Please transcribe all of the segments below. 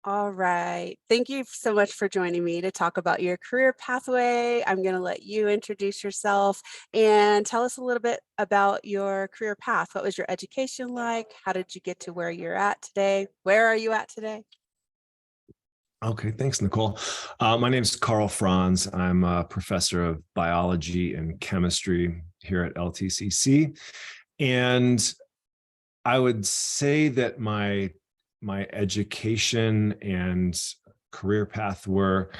All right. Thank you so much for joining me to talk about your career pathway. I'm going to let you introduce yourself and tell us a little bit about your career path. What was your education like? How did you get to where you're at today? Where are you at today? Okay, thanks, Nicole. My name is Carl Franz. I'm a professor of biology and chemistry here at LTCC, and I would say that my education and career path were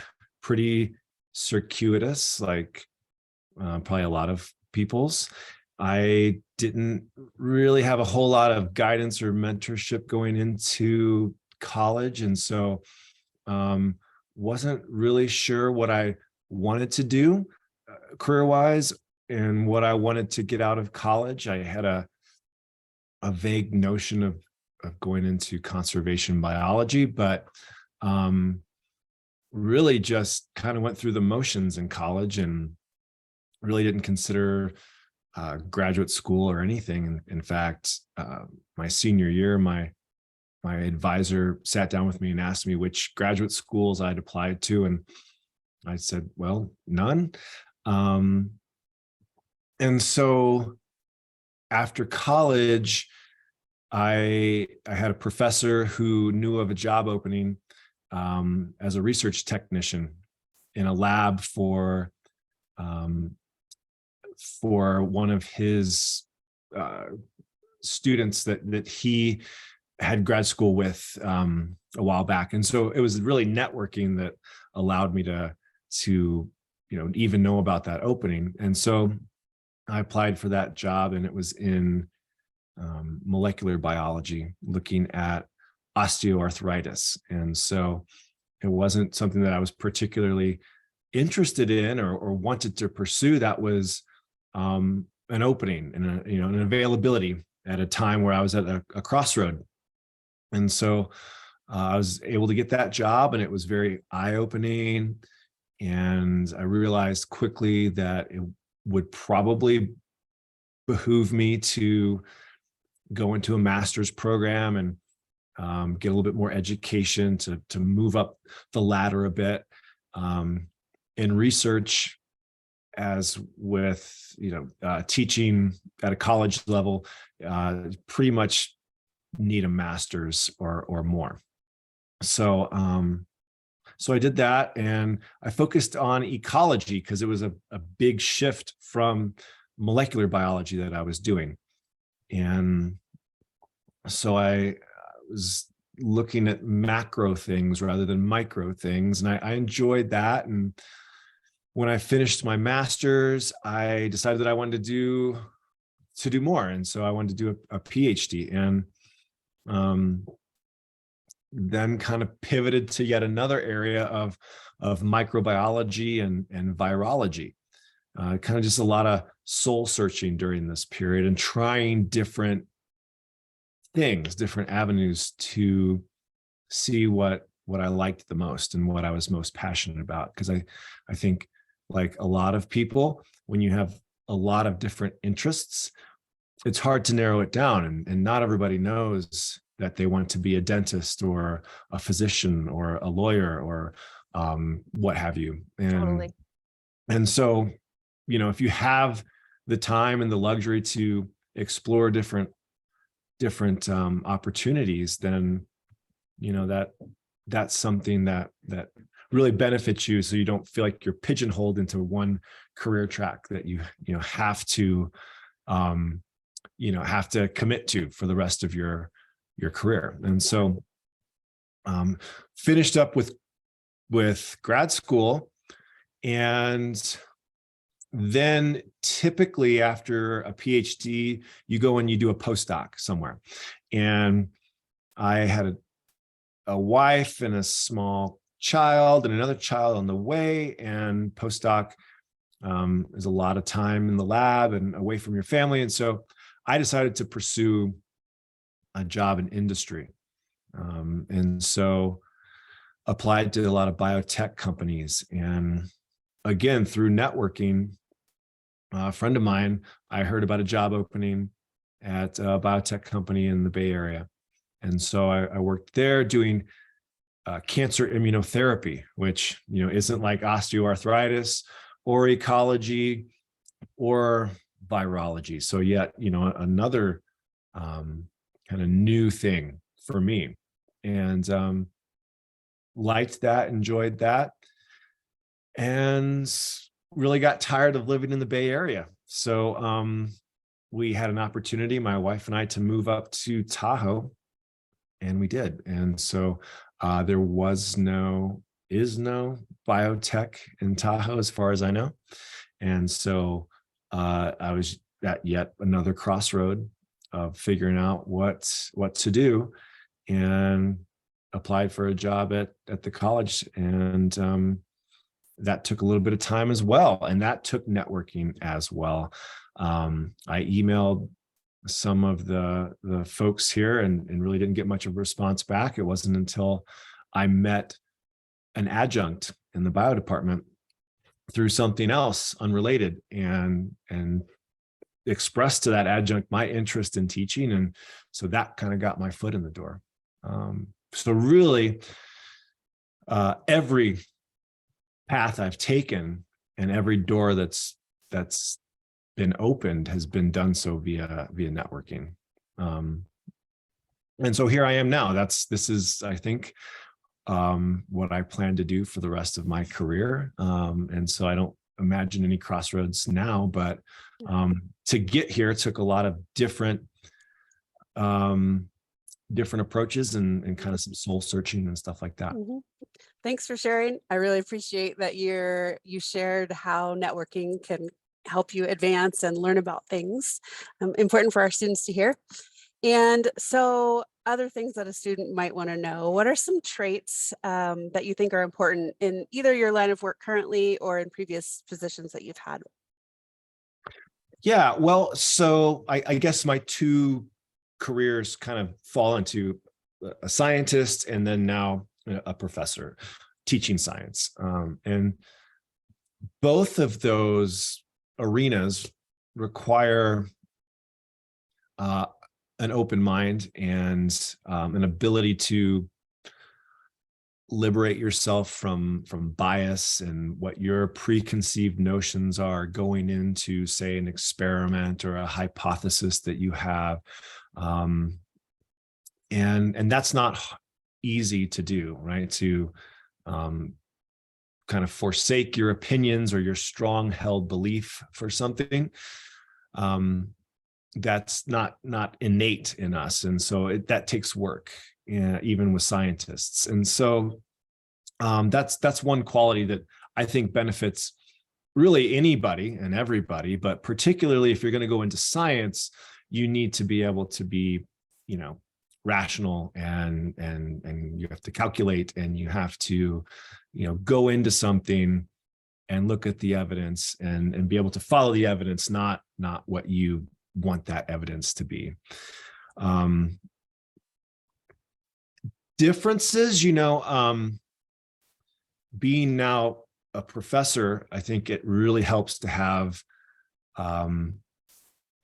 pretty circuitous, like probably a lot of people's. I didn't really have a whole lot of guidance or mentorship going into college, and so um, wasn't really sure what I wanted to do career wise and what I wanted to get out of college. I had a vague notion of going into conservation biology, but um, really just kind of went through the motions in college and really didn't consider graduate school or anything. In fact, my senior year, my advisor sat down with me and asked me which graduate schools I'd applied to, and I said, well, none. Um, and so after college, I had a professor who knew of a job opening as a research technician in a lab um, for one of his uh, students that he had grad school with a while back, and so it was really networking that allowed me to even know about that opening. And so I applied for that job, and it was in molecular biology, looking at osteoarthritis. And so it wasn't something that I was particularly interested in or wanted to pursue. That was an opening and an availability at a time where I was at a crossroad. And so I was able to get that job, and it was very eye-opening. And I realized quickly that it would probably behoove me to go into a master's program and get a little bit more education to move up the ladder a bit in research, as with teaching at a college level. Pretty much need a master's or more. So I did that, and I focused on ecology because it was a big shift from molecular biology that I was doing. And so I was looking at macro things rather than micro things, and I enjoyed that. And when I finished my master's, I decided that I wanted to do more, and so I wanted to do a PhD. And um, then kind of pivoted to yet another area of microbiology and virology. Kind of just a lot of soul searching during this period and trying different things, different avenues to see what I liked the most and what I was most passionate about. Because I think, like a lot of people, when you have a lot of different interests, it's hard to narrow it down, and not everybody knows that they want to be a dentist or a physician or a lawyer or what have you. Totally. And so, if you have the time and the luxury to explore different opportunities, then that's something that really benefits you, so you don't feel like you're pigeonholed into one career track that you um have to commit to for the rest of your career. And so finished up with grad school, and then typically after a PhD, you go and you do a postdoc somewhere. And I had a wife and a small child and another child on the way, and postdoc is a lot of time in the lab and away from your family. And so I decided to pursue a job in industry. And so applied to a lot of biotech companies. And again, through networking, a friend of mine, I heard about a job opening at a biotech company in the Bay Area. And so I worked there doing cancer immunotherapy, which isn't like osteoarthritis or ecology or virology. So yet another kind of new thing for me, and liked that, enjoyed that, and really got tired of living in the Bay Area. So we had an opportunity, my wife and I, to move up to Tahoe, and we did. And so there is no biotech in Tahoe, as far as I know. And so I was at yet another crossroad of figuring out what to do, and applied for a job at the college. And that took a little bit of time as well. And that took networking as well. I emailed some of the folks here and really didn't get much of a response back. It wasn't until I met an adjunct in the bio department through something else unrelated, and expressed to that adjunct my interest in teaching. And so that kind of got my foot in the door. So really, every path I've taken and every door that's been opened has been done so via networking. And so here I am now. This is, I think, what I plan to do for the rest of my career. And so I don't imagine any crossroads now, but to get here took a lot of different approaches and kind of some soul searching and stuff like that. Mhm. Thanks for sharing. I really appreciate that you shared how networking can help you advance and learn about things. Important for our students to hear. And so other things that a student might want to know, what are some traits that you think are important in either your line of work currently or in previous positions that you've had? Yeah, well, so I guess my two careers kind of fall into a scientist and then now a professor teaching science. And both of those arenas require an open mind and an ability to liberate yourself from bias and what your preconceived notions are going into, say, an experiment or a hypothesis that you have. And that's not easy to do, right? To kind of forsake your opinions or your strong held belief for something that's not innate in us. And so that takes work, even with scientists. And so that's one quality that I think benefits really anybody and everybody, but particularly if you're going to go into science, you need to be able to be, rational and you have to calculate, and you have to, go into something and look at the evidence and be able to follow the evidence, not what you want that evidence to be. Differences, being now a professor, I think it really helps to have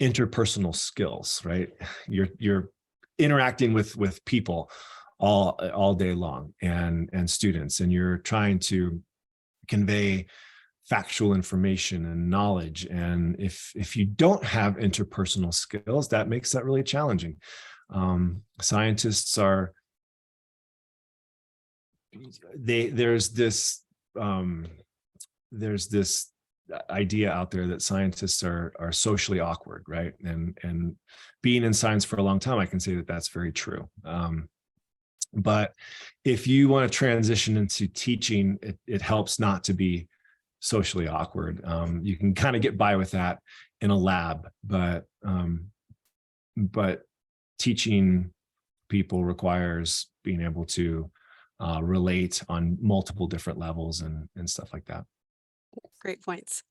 interpersonal skills, right? You're interacting with people all day long, and students, and you're trying to convey factual information and knowledge. And if you don't have interpersonal skills, that makes that really challenging. Scientists are there's this idea out there that scientists are socially awkward, right? And being in science for a long time, I can say that that's very true. But if you want to transition into teaching, it helps not to be socially awkward. You can kind of get by with that in a lab, but teaching people requires being able to relate on multiple different levels and stuff like that. Great points.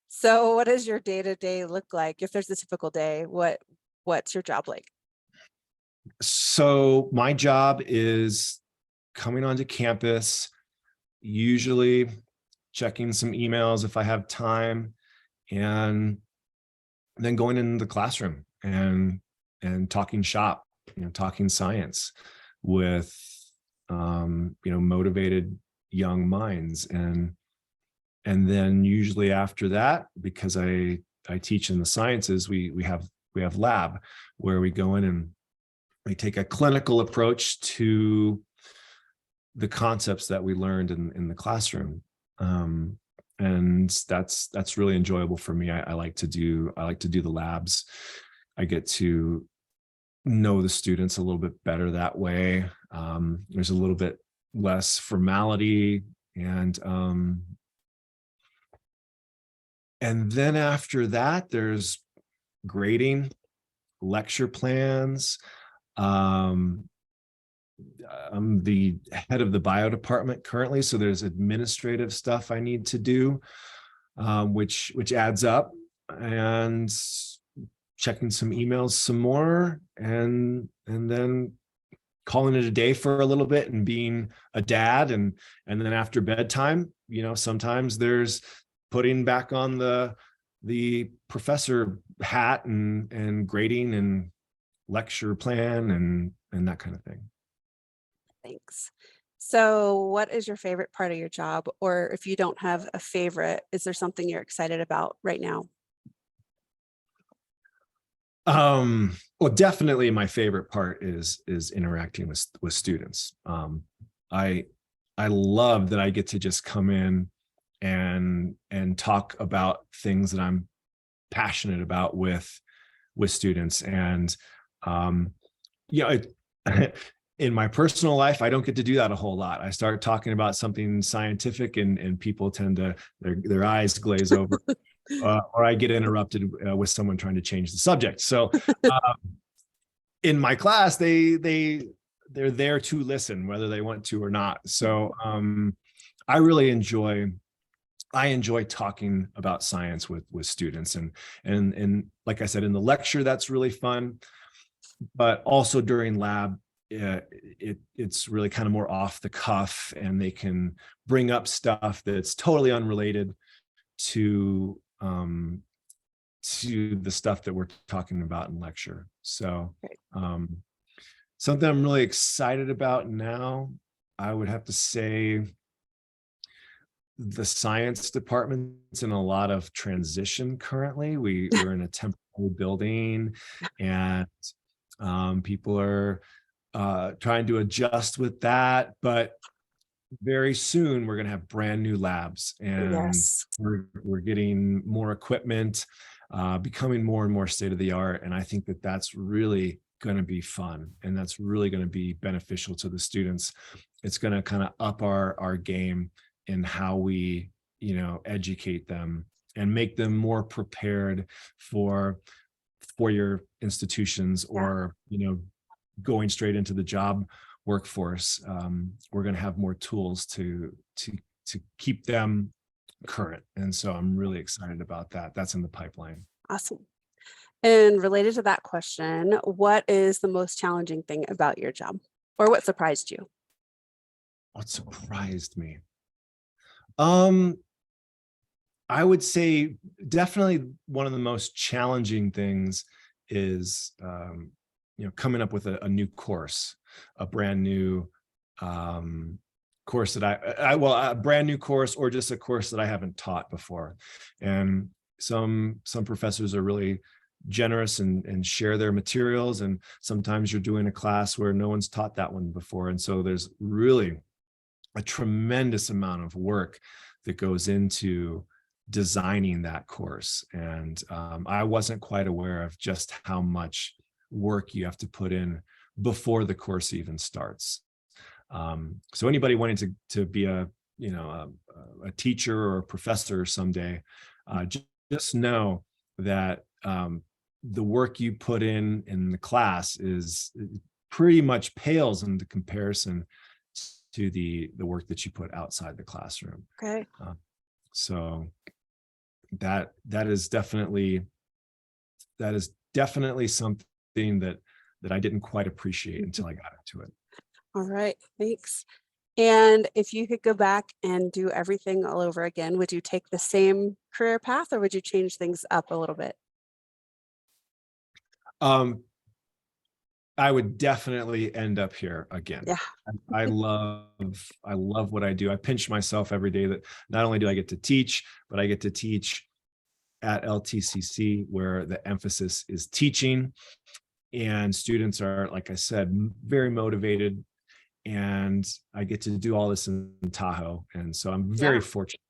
So what does your day-to-day look like? If there's a typical day, what's your job like? So my job is coming onto campus, usually checking some emails if I have time, and then going into the classroom and talking shop, talking science with motivated young minds. And then usually after that, because I teach in the sciences, we have lab where we go in and we take a clinical approach to the concepts that we learned in the classroom. And that's really enjoyable for me. I like to do the labs. I get to know the students a little bit better that way. There's a little bit less formality, and then after that, there's grading, lecture plans. Um, I'm the head of the bio department currently, so there's administrative stuff I need to do, which adds up, and checking some emails some more, and then calling it a day for a little bit and being a dad, and then after bedtime, sometimes there's putting back on the professor hat and grading and lecture plan and that kind of thing. Thanks. So what is your favorite part of your job? Or if you don't have a favorite, is there something you're excited about right now? Well, definitely my favorite part is interacting with students. I I love that I get to just come in and talk about things that I'm passionate about with students. And yeah, in my personal life, I don't get to do that a whole lot. I start talking about something scientific, and people tend to their eyes glaze over, or I get interrupted with someone trying to change the subject. So in my class, they're there to listen, whether they want to or not. So I really enjoy talking about science with students, and like I said, in the lecture, that's really fun. But also during lab, it's really kind of more off the cuff, and they can bring up stuff that's totally unrelated to the stuff that we're talking about in lecture. So Great. something I'm really excited about now, I would have to say the science department's in a lot of transition currently. We're in a temporary building, and people are trying to adjust with that. But very soon we're going to have brand new labs, and Yes. we're getting more equipment, becoming more and more state of the art. And I think that that's really going to be fun, and that's really going to be beneficial to the students. It's going to kind of up our game in how we educate them and make them more prepared for your institutions, Yeah. or going straight into the job workforce. We're going to have more tools to keep them current, and so I'm really excited about that. That's in the pipeline. Awesome. And related to that question, what is the most challenging thing about your job, or what surprised you? What surprised me? um I would say definitely one of the most challenging things is coming up with a new course, a brand new course that well, a brand new course, or just a course that I haven't taught before. And some professors are really generous and share their materials, and sometimes you're doing a class where no one's taught that one before, and so there's really a tremendous amount of work that goes into designing that course. And I wasn't quite aware of just how much work you have to put in before the course even starts. So anybody wanting to be a teacher or a professor someday, just know that the work you put in the class is pretty much pales into comparison to the work that you put outside the classroom. Okay. So that is definitely something that I didn't quite appreciate until I got into it. All right. Thanks. And if you could go back and do everything all over again, would you take the same career path, or would you change things up a little bit? Um, I would definitely end up here again. Yeah. I love what I do. I pinch myself every day that not only do I get to teach, but I get to teach at LTCC, where the emphasis is teaching, and students are, like I said, very motivated, and I get to do all this in Tahoe. And so I'm very Yeah. fortunate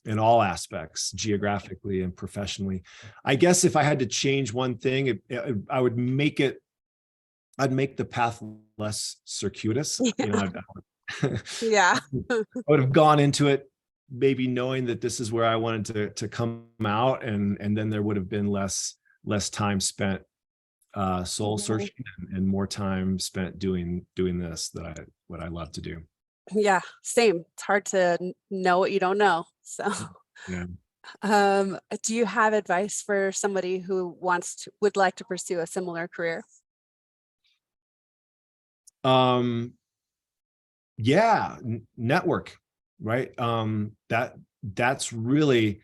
in all aspects, geographically and professionally. I guess if I had to change one thing, I would make it, I'd make the path less circuitous. You know, Yeah. I would have gone into it maybe knowing that this is where I wanted to come out, and then there would have been less time spent soul Mhm. searching, and more time spent doing this, that I what I love to do. Yeah, same. It's hard to know what you don't know. So, Yeah. do you have advice for somebody who would like to pursue a similar career? Um, yeah, network, right? That's really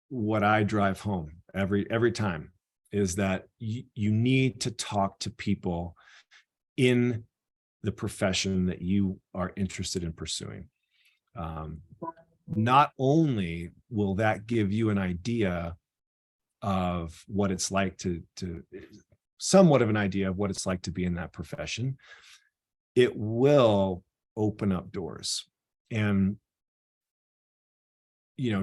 what I drive home every time, is that you need to talk to people in the profession that you are interested in pursuing. Um, Not only will that give you an idea of what it's like to somewhat of an idea of what it's like to be in that profession, it will open up doors. And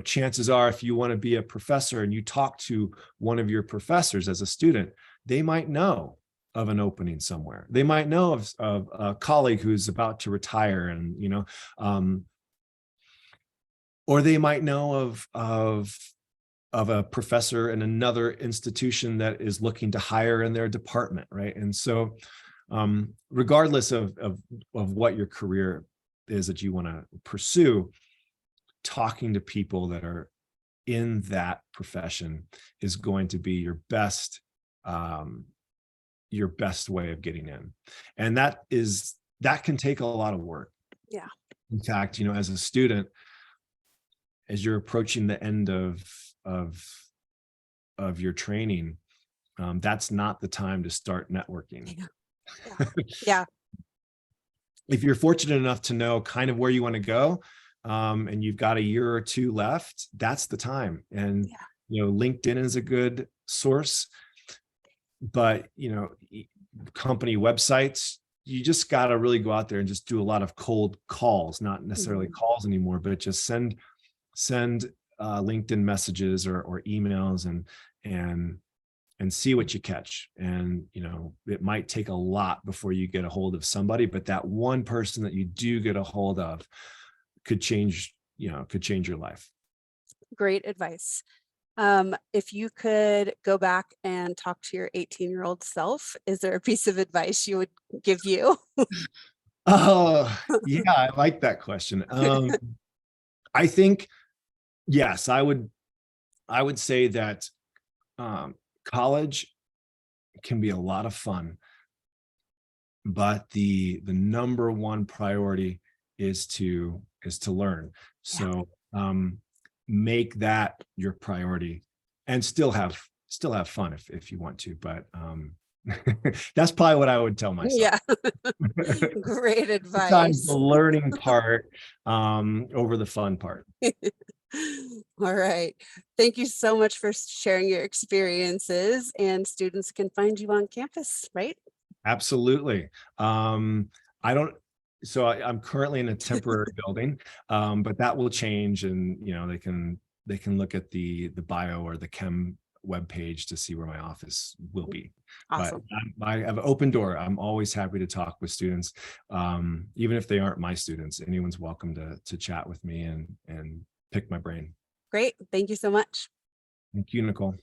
chances are, if you want to be a professor and you talk to one of your professors as a student, they might know of an opening somewhere. They might know of a colleague who's about to retire, and um, or they might know of a professor in another institution that is looking to hire in their department, right? And so, regardless of what your career is that you want to pursue, talking to people that are in that profession is going to be your best way of getting in. And that can take a lot of work. Yeah. In fact, as a student, as you're approaching the end of of your training, that's not the time to start networking. Yeah. Yeah. Yeah. If you're fortunate enough to know kind of where you want to go, and you've got a year or two left, that's the time. And Yeah. LinkedIn is a good source, but company websites, you just got to really go out there and just do a lot of cold calls, not necessarily Mhm. calls anymore, but just send LinkedIn messages or emails, and see what you catch. And it might take a lot before you get a hold of somebody, but that one person that you do get a hold of could change your life. Great advice. If you could go back and talk to your 18-year-old self, is there a piece of advice you would give you? Oh, yeah, I like that question. I think, yes, I would say that college can be a lot of fun, but the number one priority is to learn. Yeah. So, make that your priority, and still have fun if you want to, but that's probably what I would tell myself. Yeah. Great Sometimes the advice. learning part over the fun part. All right. Thank you so much for sharing your experiences, and students can find you on campus, right? Absolutely. I don't. So I'm currently in a temporary building, but that will change, and they can look at the bio or the chem webpage to see where my office will be. But Awesome. I have an open door. I'm always happy to talk with students, even if they aren't my students. Anyone's welcome to chat with me and pick my brain. Great. Thank you so much. Thank you, Nicole.